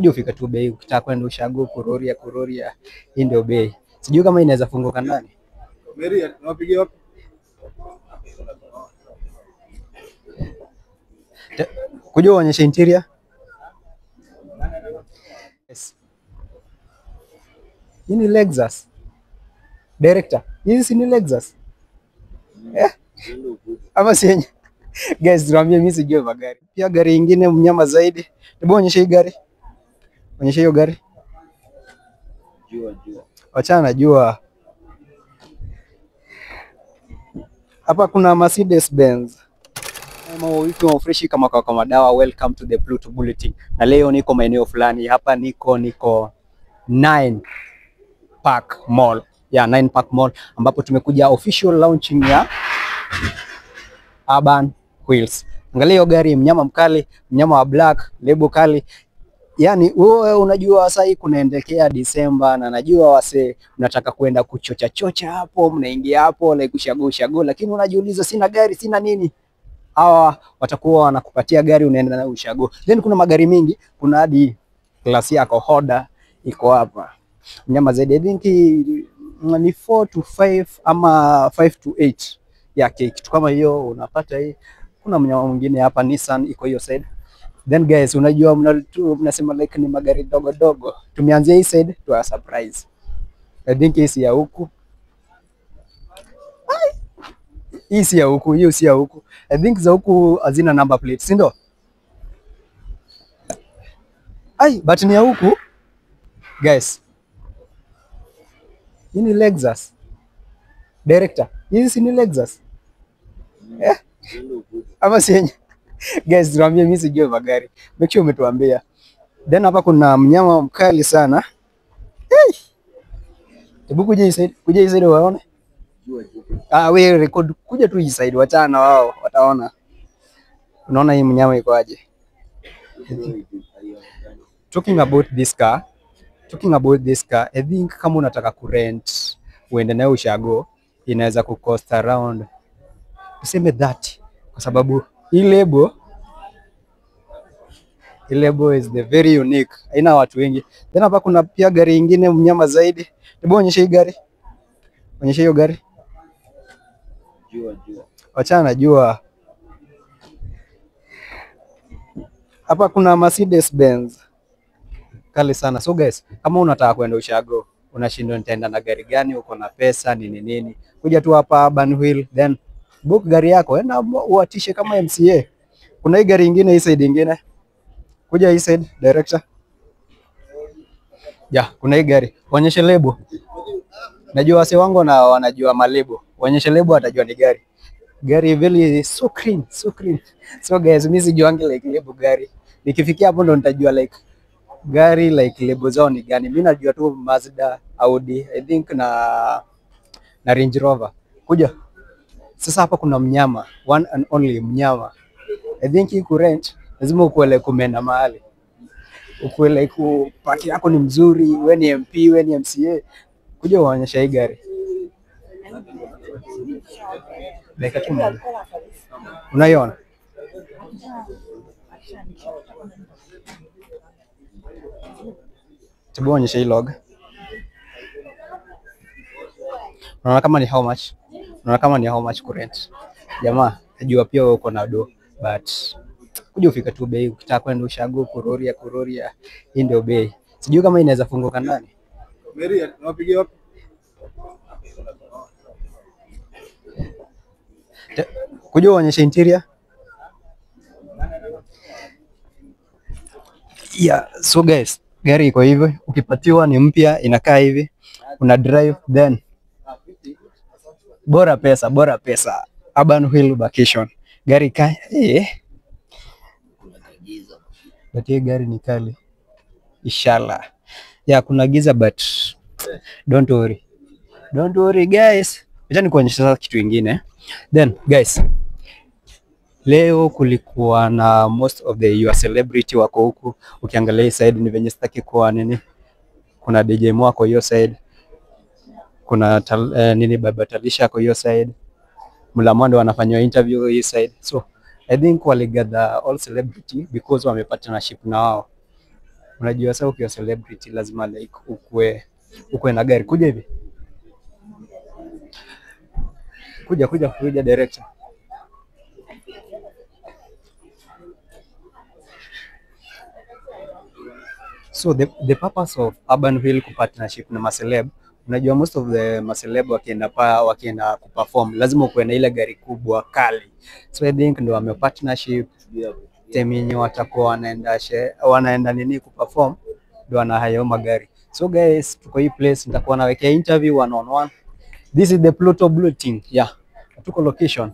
kuja ufika tu bei. Ukitaka kwenda ushago kuroria, hii ndio bei. Sijui kama inaweza funguka ndani. Mary, unapigia wapi? Kuja uonyeshe interior. Yes. Hii ni Lexus. Director, hii ni Lexus. Ama si yenye. Guys, tuambie mimi sijui magari. Pia gari nyingine mnyama zaidi. Hebu onyesha hii gari. Onyesha hiyo gari. Jua. Wachana na jua. Hapa kuna Mercedes Benz. Kama freshi kama kwa madawa, welcome to the Pluto Bulletin. Na leo niko maeneo fulani. Hapa niko 9 Park Mall. Yeah, 9 Park Mall ambapo tumekuja official launching ya Urban Wheels. Angalia hiyo gari, mnyama mkali, mnyama wa black, lebo kali. Yani wewe unajua sasa hii kunaendekea Disemba na najua wase unataka kwenda kuchocha hapo, mnaingia hapo like ushago, lakini unajiuliza sina gari, sina nini. Hawa watakuwa wanakupatia gari, unaenda na ushago. Then kuna magari mingi, kuna hadi klasi yako Honda iko hapa. Mnyama zaidi I think ni 4 to 5 ama 5 to 8 yake, kitu kama hiyo unapata hii. Kuna mnyama mwingine hapa Nissan iko hiyo side. Then guys, unajua mnasema like ni magari dogo. Tumeanzia hii side to surprise. I think hii si ya huku. Hii si ya huku, hiyo si ya huku. I think za huku hazina number plate, si ndio? But ni ya huku. Guys. Hii ni Lexus. Director, hii si ni Lexus. Ama si yenye. Guys, tuambie mimi sijui magari. Make sure umetuambia. Then hapa kuna mnyama mkali sana. Hebu kuja hii side waone. Wewe record kuja tu hii side, wachana wao wataona. Unaona hii mnyama iko aje? Talking about this car, I think kama unataka kurent uende nayo ushago, inaweza kucost around tuseme 30 kwa sababu hii label is the very unique. Haina watu wengi. Then hapa kuna pia gari nyingine mnyama zaidi. Hebu onyesha hii gari. Onyesha hiyo gari. Jua. Wachana na jua. Hapa kuna Mercedes Benz. Kali sana. So guys, kama unataka kwenda ushago, unashindwa nitaenda na gari gani, uko na pesa nini, kuja tu hapa Urban Wheel, then book gari yako, enda uatishe kama MCA. Kuna hii gari nyingine hii side nyingine. Kuja hii side, director. Kuna hii gari. Onyesha lebo. Najua wase wangu na wanajua malebo. Onyesha lebo atajua ni gari. Gari very so clean. So guys, mimi sijuangi like lebo gari. Nikifikia hapo ndo nitajua like gari like lebo zao ni gani. Mimi najua tu Mazda, Audi, I think na Range Rover. Kuja. Sasa hapa kuna mnyama, one and only mnyama. I think hii kurent lazima ukuele kumenda mahali. Ukuele kupaki yako ni mzuri, wewe ni MP, wewe ni MCA. Kuja uonyesha hii gari. Dakika tu moja. Unaiona? Hebu onyesha hii log. Unaona kama ni how much? Unaona kama ni how much kurent? Jamaa, najua pia uko na do, but kuja ufika tu bei. Ukitaka kwenda ushago kuroria, hii ndio bei. Sijui kama inaweza funguka ndani. Mary, unapigia wapi? Kuja uonyeshe interior. So guys, gari iko hivi, ukipatiwa ni mpya, inakaa hivi. Una drive then bora pesa. Urban Wheel vacation. Gari but hii gari ni kali. Inshallah. Kuna giza but don't worry guys. Acha nikuonyesha sasa kitu kingine. Then guys, leo kulikuwa na most of your celebrity wako huku. Ukiangalia hii side ni venye sitaki kwa nini. Kuna DJ Mwako hiyo side. Kuna Baba Talisha kwa hiyo side. Mlamwando wanafanywa interview hii side. So I think waligather all celebrity because wame partnership na wao. Unajua sasa ukiwa celebrity lazima like ukue na gari. Kuja hivi. Kuja director. So the purpose of Urbanville kupartnership na maceleb, unajua most of the maceleb wakienda kuperform lazima ukuwe na ile gari kubwa kali. So I think ndio wame partnership time yenye watakuwa wanaenda nini kuperform, ndio wana hayo magari. So guys, tuko hii place, nitakuwa nawekea interview one on one. This is the Pluto Blue Team. Yeah. Tuko location